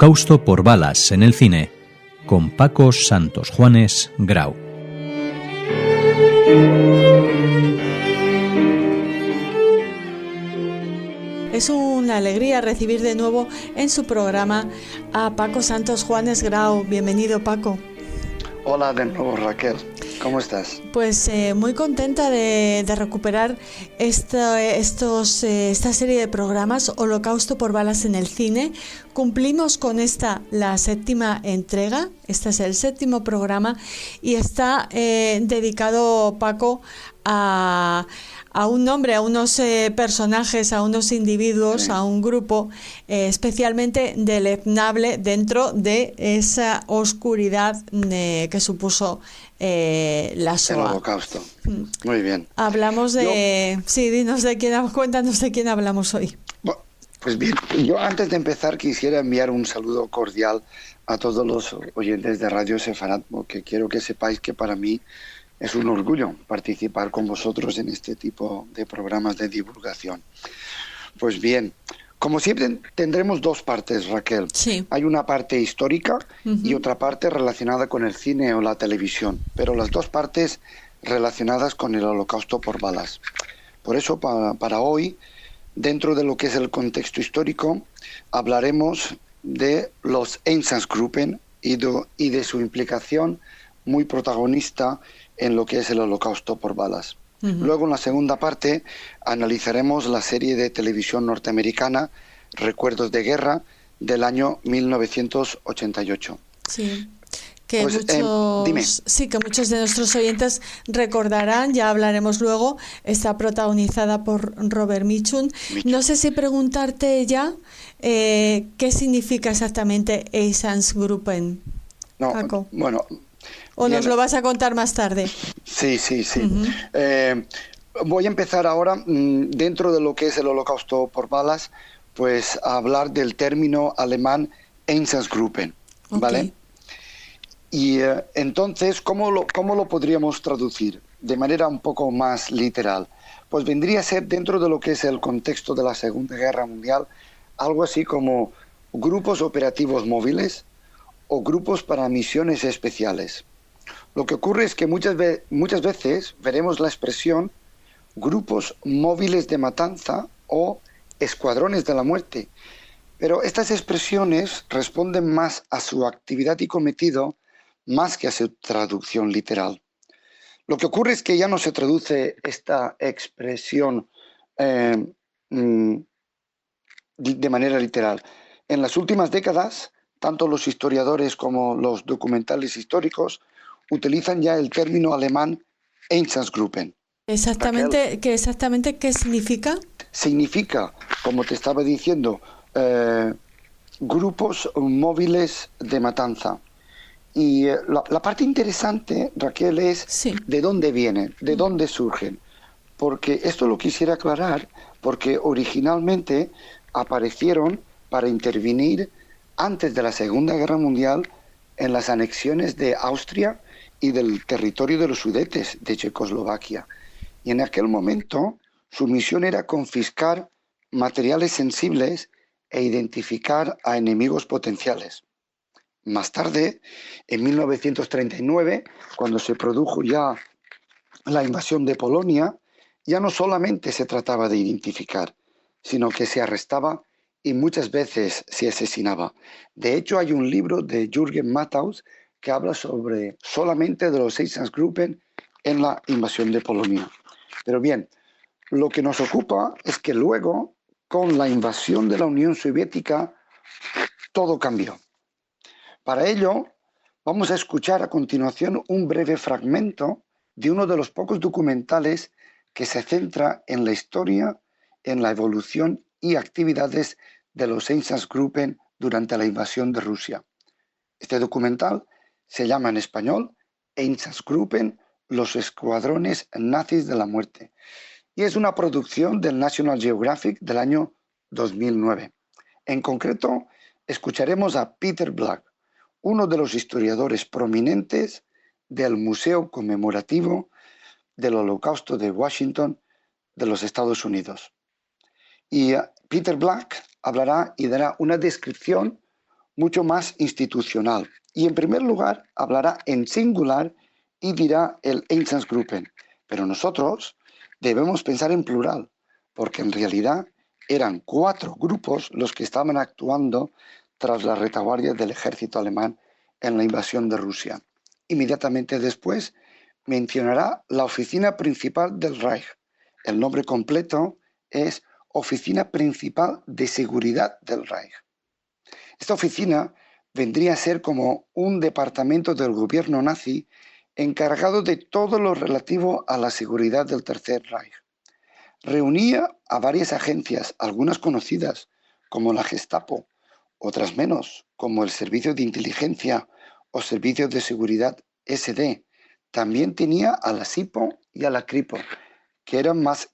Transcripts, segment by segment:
Holocausto por balas en el cine, con Paco Santos Juanes Grau. Es una alegría recibir de nuevo en su programa a Paco Santos Juanes Grau. Bienvenido, Paco. Hola de nuevo, Raquel. ¿Cómo estás? Pues muy contenta de recuperar esta serie de programas, Holocausto por balas en el cine. Cumplimos con la séptima entrega. Este es el séptimo programa y está dedicado, Paco, a un nombre, a unos personajes, a unos individuos, sí, a un grupo especialmente deleznable dentro de esa oscuridad que supuso la Shoah. El Holocausto. Muy bien. Hablamos de... Sí, cuéntanos de quién hablamos hoy. Bueno, pues bien, yo antes de empezar quisiera enviar un saludo cordial a todos los oyentes de Radio Sefarat, porque quiero que sepáis que para mí es un orgullo participar con vosotros en este tipo de programas de divulgación. Pues bien, como siempre tendremos dos partes, Raquel. Sí. Hay una parte histórica y otra parte relacionada con el cine o la televisión, pero las dos partes relacionadas con el Holocausto por balas. Por eso, para hoy, dentro de lo que es el contexto histórico, hablaremos de los Einsatzgruppen y de su implicación muy protagonista en lo que es el Holocausto por balas. Luego, en la segunda parte, analizaremos la serie de televisión norteamericana Recuerdos de Guerra del año 1988. Sí. Que pues, que muchos de nuestros oyentes recordarán, ya hablaremos luego. Está protagonizada por Robert Mitchum. No sé si preguntarte ya qué significa exactamente Einsatzgruppen, Paco. Bueno... ¿O bien, nos lo vas a contar más tarde? Sí. Voy a empezar ahora, dentro de lo que es el Holocausto por balas, pues a hablar del término alemán Einsatzgruppen, ¿vale? Okay. Y entonces, ¿cómo lo podríamos traducir de manera un poco más literal? Pues vendría a ser, dentro de lo que es el contexto de la Segunda Guerra Mundial, algo así como grupos operativos móviles o grupos para misiones especiales. Lo que ocurre es que muchas veces veremos la expresión grupos móviles de matanza o escuadrones de la muerte, pero estas expresiones responden más a su actividad y cometido más que a su traducción literal. Lo que ocurre es que ya no se traduce esta expresión de manera literal. En las últimas décadas, tanto los historiadores como los documentales históricos utilizan ya el término alemán Einsatzgruppen. Exactamente, ¿qué significa? Significa, como te estaba diciendo, grupos móviles de matanza. Y la parte interesante, Raquel, es sí, de dónde vienen, de dónde surgen. Porque esto lo quisiera aclarar, porque originalmente aparecieron para intervenir antes de la Segunda Guerra Mundial en las anexiones de Austria y del territorio de los Sudetes de Checoslovaquia. Y en aquel momento su misión era confiscar materiales sensibles e identificar a enemigos potenciales. Más tarde, en 1939, cuando se produjo ya la invasión de Polonia, ya no solamente se trataba de identificar, sino que se arrestaba y muchas veces se asesinaba. De hecho, hay un libro de Jürgen Matthaus que habla solamente de los Einsatzgruppen en la invasión de Polonia. Pero bien, lo que nos ocupa es que luego, con la invasión de la Unión Soviética, todo cambió. Para ello, vamos a escuchar a continuación un breve fragmento de uno de los pocos documentales que se centra en la historia, en la evolución y actividades de los Einsatzgruppen durante la invasión de Rusia. Este documental se llama en español Einsatzgruppen, los escuadrones nazis de la muerte, y es una producción del National Geographic del año 2009. En concreto, escucharemos a Peter Black, uno de los historiadores prominentes del Museo Conmemorativo del Holocausto de Washington de los Estados Unidos. Y Peter Black hablará y dará una descripción mucho más institucional. Y en primer lugar hablará en singular y dirá el Einsatzgruppen. Pero nosotros debemos pensar en plural, porque en realidad eran 4 grupos los que estaban actuando tras la retaguardia del ejército alemán en la invasión de Rusia. Inmediatamente después mencionará la oficina principal del Reich. El nombre completo es Oficina Principal de Seguridad del Reich. Esta oficina vendría a ser como un departamento del gobierno nazi encargado de todo lo relativo a la seguridad del Tercer Reich. Reunía a varias agencias, algunas conocidas, como la Gestapo, otras menos, como el Servicio de Inteligencia o Servicio de Seguridad SD. También tenía a la SIPO y a la CRIPO, que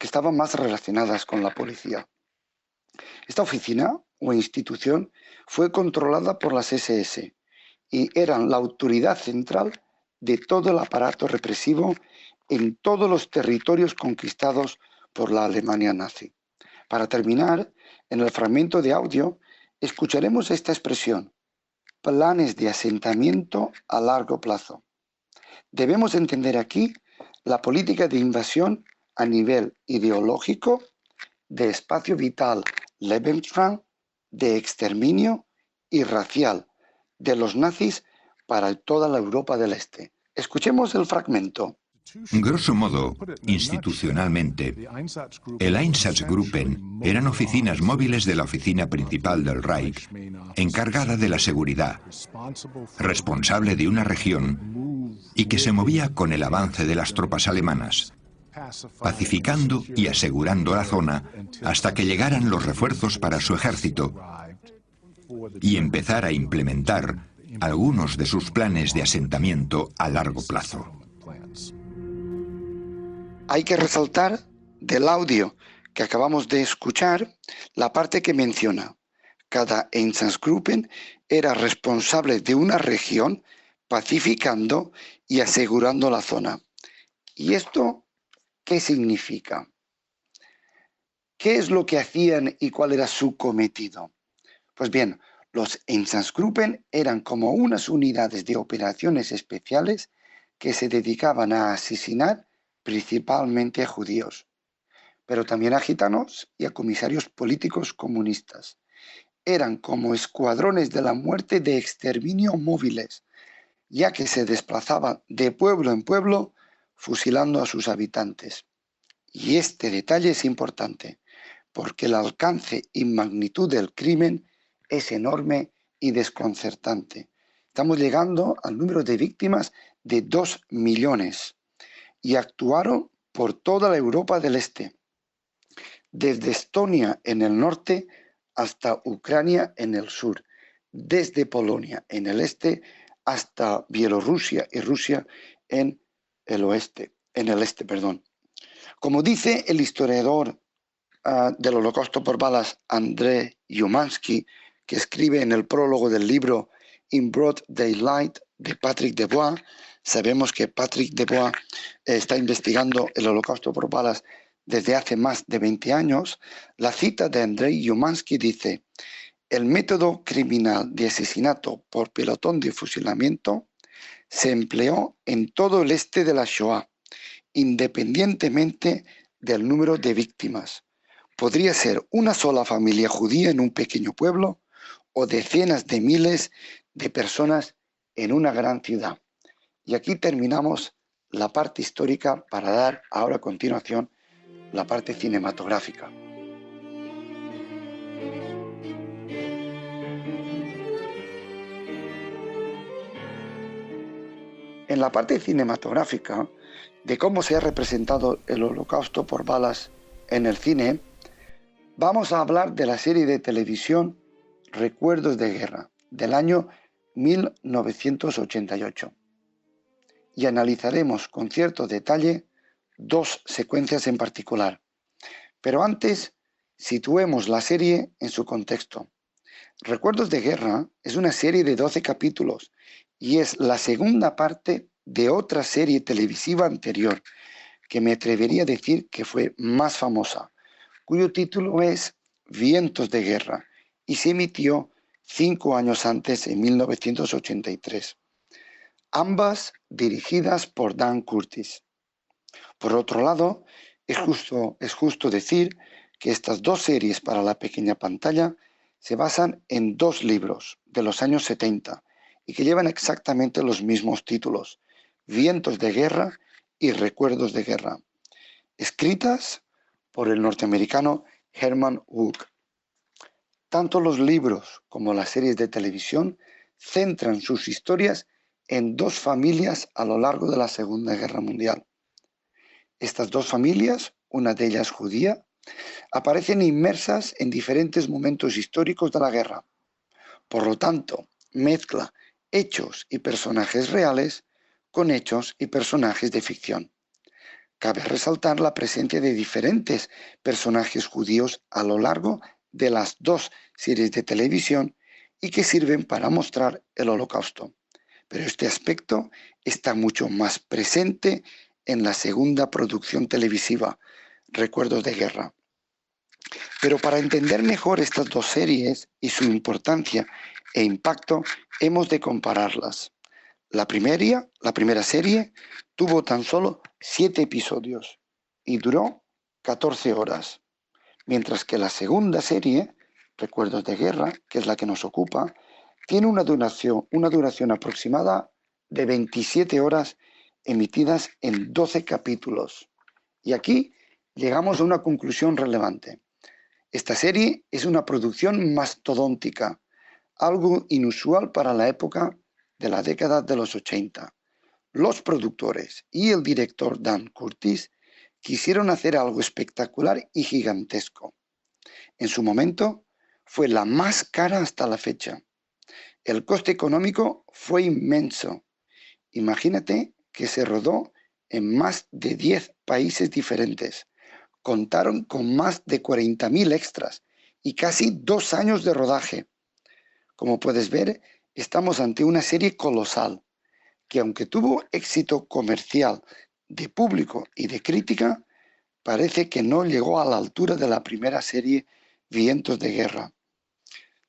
estaban más relacionadas con la policía. Esta oficina o institución fue controlada por las SS y eran la autoridad central de todo el aparato represivo en todos los territorios conquistados por la Alemania nazi. Para terminar, en el fragmento de audio escucharemos esta expresión: planes de asentamiento a largo plazo. Debemos entender aquí la política de invasión a nivel ideológico, de espacio vital, Lebensraum, de exterminio y racial de los nazis para toda la Europa del Este. Escuchemos el fragmento. Grosso modo, institucionalmente, el Einsatzgruppen eran oficinas móviles de la oficina principal del Reich, encargada de la seguridad, responsable de una región y que se movía con el avance de las tropas alemanas, pacificando y asegurando la zona hasta que llegaran los refuerzos para su ejército y empezar a implementar algunos de sus planes de asentamiento a largo plazo. Hay que resaltar del audio que acabamos de escuchar la parte que menciona: cada Einsatzgruppen era responsable de una región, pacificando y asegurando la zona. ¿Y esto qué significa? ¿Qué es lo que hacían y cuál era su cometido? Pues bien, los Einsatzgruppen eran como unas unidades de operaciones especiales que se dedicaban a asesinar principalmente a judíos, pero también a gitanos y a comisarios políticos comunistas. Eran como escuadrones de la muerte de exterminio móviles, ya que se desplazaban de pueblo en pueblo fusilando a sus habitantes. Y este detalle es importante, porque el alcance y magnitud del crimen es enorme y desconcertante. Estamos llegando al número de víctimas de 2 millones. Y actuaron por toda la Europa del Este, desde Estonia en el norte hasta Ucrania en el sur, desde Polonia en el este hasta Bielorrusia y Rusia en el este. Como dice el historiador del Holocausto por balas, Andrei Umansky, que escribe en el prólogo del libro In Broad Daylight de Patrick Debois, sabemos que Patrick Debois está investigando el Holocausto por balas desde hace más de 20 años. La cita de Andrei Umansky dice: el método criminal de asesinato por pelotón de fusilamiento se empleó en todo el este de la Shoah, independientemente del número de víctimas. Podría ser una sola familia judía en un pequeño pueblo o decenas de miles de personas en una gran ciudad. Y aquí terminamos la parte histórica para dar ahora a continuación la parte cinematográfica. En la parte cinematográfica de cómo se ha representado el Holocausto por balas en el cine, vamos a hablar de la serie de televisión Recuerdos de Guerra, del año 1988. Y analizaremos con cierto detalle 2 secuencias en particular. Pero antes, situemos la serie en su contexto. Recuerdos de Guerra es una serie de 12 capítulos y es la segunda parte de otra serie televisiva anterior, que me atrevería a decir que fue más famosa, cuyo título es Vientos de Guerra, y se emitió 5 años antes, en 1983. Ambas dirigidas por Dan Curtis. Por otro lado, es justo decir que estas dos series para la pequeña pantalla se basan en 2 libros de los años 70 y que llevan exactamente los mismos títulos, Vientos de Guerra y Recuerdos de Guerra, escritas por el norteamericano Herman Wouk. Tanto los libros como las series de televisión centran sus historias en 2 familias a lo largo de la Segunda Guerra Mundial. Estas 2 familias, una de ellas judía, aparecen inmersas en diferentes momentos históricos de la guerra. Por lo tanto, mezcla hechos y personajes reales con hechos y personajes de ficción. Cabe resaltar la presencia de diferentes personajes judíos a lo largo de las 2 series de televisión y que sirven para mostrar el Holocausto. Pero este aspecto está mucho más presente en la segunda producción televisiva, Recuerdos de Guerra. Pero para entender mejor estas 2 series y su importancia e impacto, hemos de compararlas. La primera serie tuvo tan solo 7 episodios y duró 14 horas, mientras que la segunda serie, Recuerdos de Guerra, que es la que nos ocupa, tiene una duración aproximada de 27 horas emitidas en 12 capítulos. Y aquí llegamos a una conclusión relevante. Esta serie es una producción mastodóntica, algo inusual para la época de la década de los 80. Los productores y el director Dan Curtis quisieron hacer algo espectacular y gigantesco. En su momento fue la más cara hasta la fecha. El coste económico fue inmenso. Imagínate que se rodó en más de 10 países diferentes. Contaron con más de 40.000 extras y casi 2 años de rodaje. Como puedes ver, estamos ante una serie colosal, que aunque tuvo éxito comercial de público y de crítica, parece que no llegó a la altura de la primera serie Vientos de Guerra.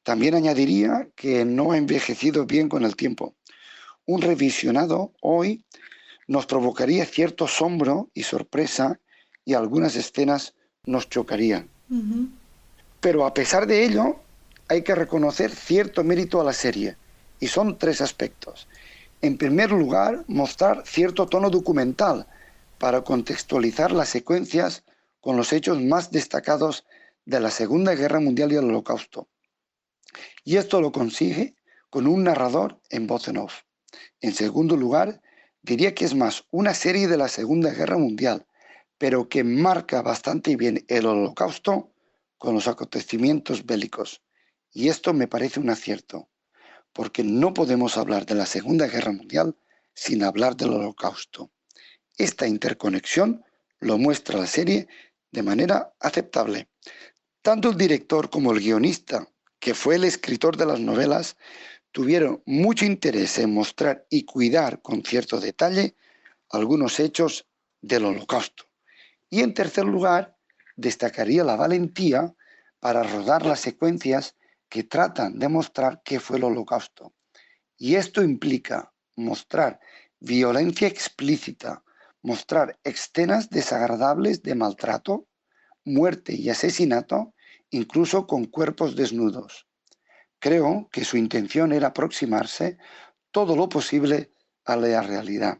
También añadiría que no ha envejecido bien con el tiempo. Un revisionado hoy nos provocaría cierto asombro y sorpresa y algunas escenas nos chocarían. Pero a pesar de ello, hay que reconocer cierto mérito a la serie, y son 3 aspectos. En primer lugar, mostrar cierto tono documental para contextualizar las secuencias con los hechos más destacados de la Segunda Guerra Mundial y el Holocausto. Y esto lo consigue con un narrador en voz en off. En segundo lugar, diría que es más una serie de la Segunda Guerra Mundial, pero que marca bastante bien el Holocausto con los acontecimientos bélicos. Y esto me parece un acierto, porque no podemos hablar de la Segunda Guerra Mundial sin hablar del Holocausto. Esta interconexión lo muestra la serie de manera aceptable. Tanto el director como el guionista, que fue el escritor de las novelas, tuvieron mucho interés en mostrar y cuidar con cierto detalle algunos hechos del Holocausto. Y en tercer lugar, destacaría la valentía para rodar las secuencias que tratan de mostrar qué fue el Holocausto. Y esto implica mostrar violencia explícita, mostrar escenas desagradables de maltrato, muerte y asesinato, incluso con cuerpos desnudos. Creo que su intención era aproximarse todo lo posible a la realidad.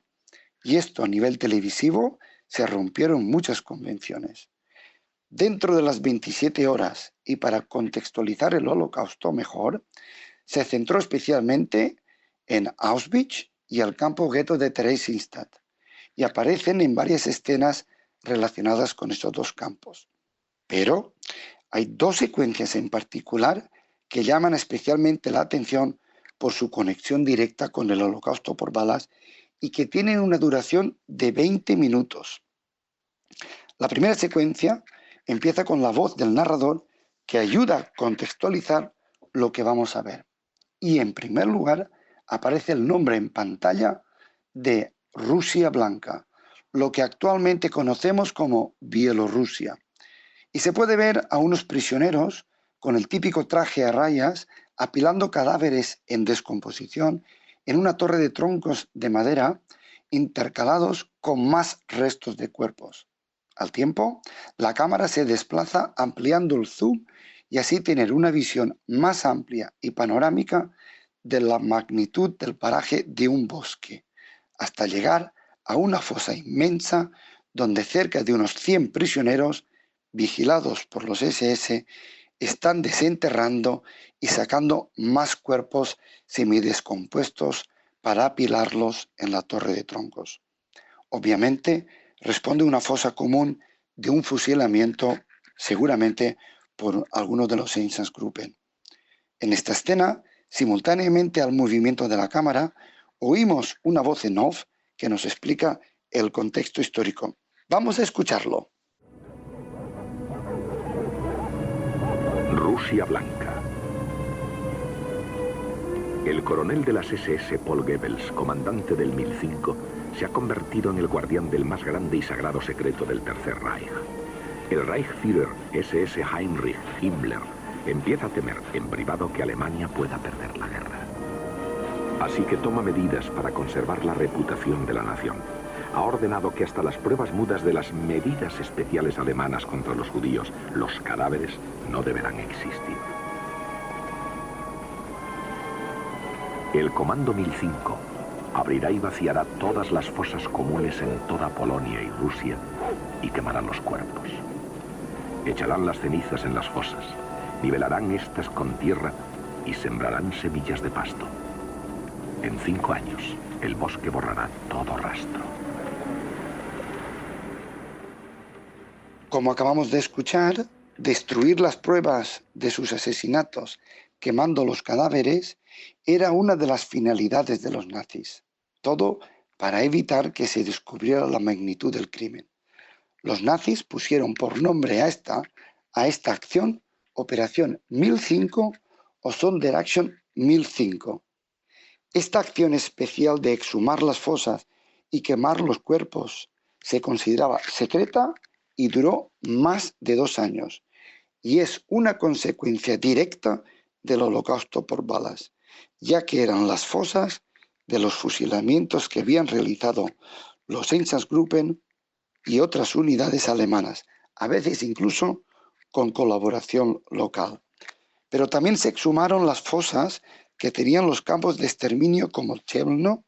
Y esto a nivel televisivo se rompieron muchas convenciones. Dentro de las 27 horas y para contextualizar el Holocausto mejor, se centró especialmente en Auschwitz y el campo gueto de Theresienstadt, y aparecen en varias escenas relacionadas con esos 2 campos. Pero hay 2 secuencias en particular que llaman especialmente la atención por su conexión directa con el Holocausto por balas y que tienen una duración de 20 minutos. La primera secuencia empieza con la voz del narrador que ayuda a contextualizar lo que vamos a ver. Y en primer lugar aparece el nombre en pantalla de Rusia Blanca, lo que actualmente conocemos como Bielorrusia. Y se puede ver a unos prisioneros con el típico traje a rayas apilando cadáveres en descomposición en una torre de troncos de madera intercalados con más restos de cuerpos. Al tiempo, la cámara se desplaza ampliando el zoom y así tener una visión más amplia y panorámica de la magnitud del paraje de un bosque, hasta llegar a una fosa inmensa donde cerca de unos 100 prisioneros, vigilados por los SS, están desenterrando y sacando más cuerpos semidescompuestos para apilarlos en la torre de troncos. Obviamente, responde una fosa común de un fusilamiento, seguramente por alguno de los Einsatzgruppen. En esta escena, simultáneamente al movimiento de la cámara, oímos una voz en off que nos explica el contexto histórico. Vamos a escucharlo. Rusia blanca. El coronel de las SS, Paul Goebbels, comandante del 1005, se ha convertido en el guardián del más grande y sagrado secreto del Tercer Reich. El Reichsführer SS Heinrich Himmler empieza a temer en privado que Alemania pueda perder la guerra. Así que toma medidas para conservar la reputación de la nación. Ha ordenado que hasta las pruebas mudas de las medidas especiales alemanas contra los judíos, los cadáveres no deberán existir. El Comando 1005 abrirá y vaciará todas las fosas comunes en toda Polonia y Rusia y quemará los cuerpos. Echarán las cenizas en las fosas, nivelarán estas con tierra y sembrarán semillas de pasto. En 5 años, el bosque borrará todo rastro. Como acabamos de escuchar, destruir las pruebas de sus asesinatos quemando los cadáveres era una de las finalidades de los nazis. Todo para evitar que se descubriera la magnitud del crimen. Los nazis pusieron por nombre a esta acción Operación 1005 o Sonderaktion 1005. Esta acción especial de exhumar las fosas y quemar los cuerpos se consideraba secreta y duró más de 2 años, y es una consecuencia directa del holocausto por balas, ya que eran las fosas de los fusilamientos que habían realizado los Einsatzgruppen y otras unidades alemanas, a veces incluso con colaboración local. Pero también se exhumaron las fosas que tenían los campos de exterminio como Chełmno,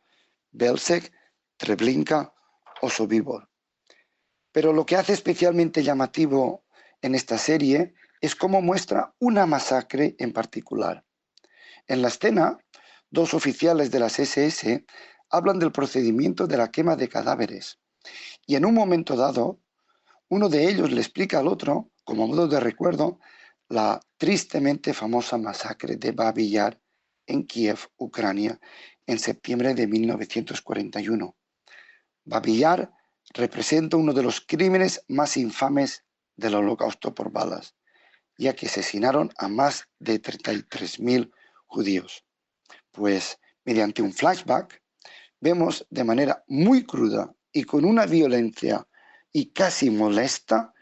Belzec, Treblinka o Sobibor. Pero lo que hace especialmente llamativo en esta serie es cómo muestra una masacre en particular. En la escena, 2 oficiales de las SS hablan del procedimiento de la quema de cadáveres y en un momento dado, uno de ellos le explica al otro, como modo de recuerdo, la tristemente famosa masacre de Babi Yar en Kiev, Ucrania, en septiembre de 1941. Babi Yar representa uno de los crímenes más infames del holocausto por balas, ya que asesinaron a más de 33.000 judíos. Pues mediante un flashback vemos de manera muy cruda y con una violencia y casi molesta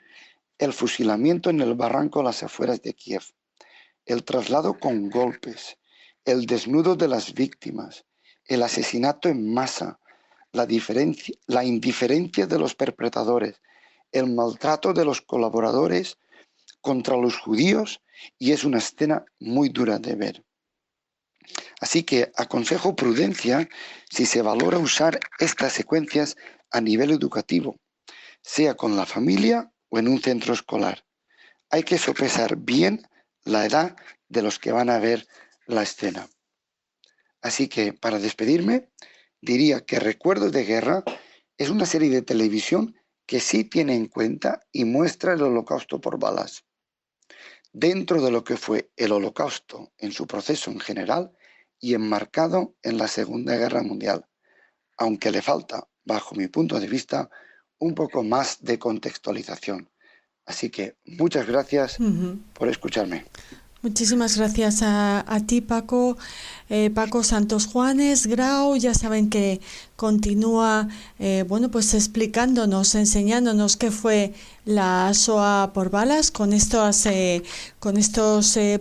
el fusilamiento en el barranco a las afueras de Kiev, el traslado con golpes, el desnudo de las víctimas, el asesinato en masa, la indiferencia de los perpetradores, el maltrato de los colaboradores contra los judíos, y es una escena muy dura de ver. Así que aconsejo prudencia si se valora usar estas secuencias a nivel educativo, sea con la familia o en un centro escolar. Hay que sopesar bien la edad de los que van a ver la escena. Así que, para despedirme, diría que Recuerdos de Guerra es una serie de televisión que sí tiene en cuenta y muestra el holocausto por balas. Dentro de lo que fue el holocausto en su proceso en general y enmarcado en la Segunda Guerra Mundial, aunque le falta, bajo mi punto de vista, un poco más de contextualización. Así que muchas gracias por escucharme. Muchísimas gracias a ti, Paco. Paco Santos Juanes, Grau, ya saben que continúa pues explicándonos, enseñándonos qué fue la SOA por balas con estos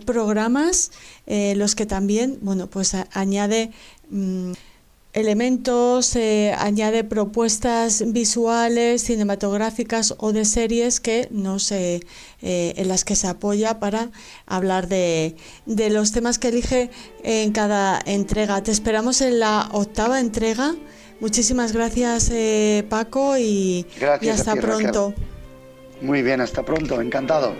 programas, los que también pues añade elementos, añade propuestas visuales, cinematográficas o de series que en las que se apoya para hablar de los temas que elige en cada entrega. Te esperamos en la 8ª entrega. Muchísimas gracias, Paco, y hasta pronto. Raquel. Muy bien, hasta pronto, encantado.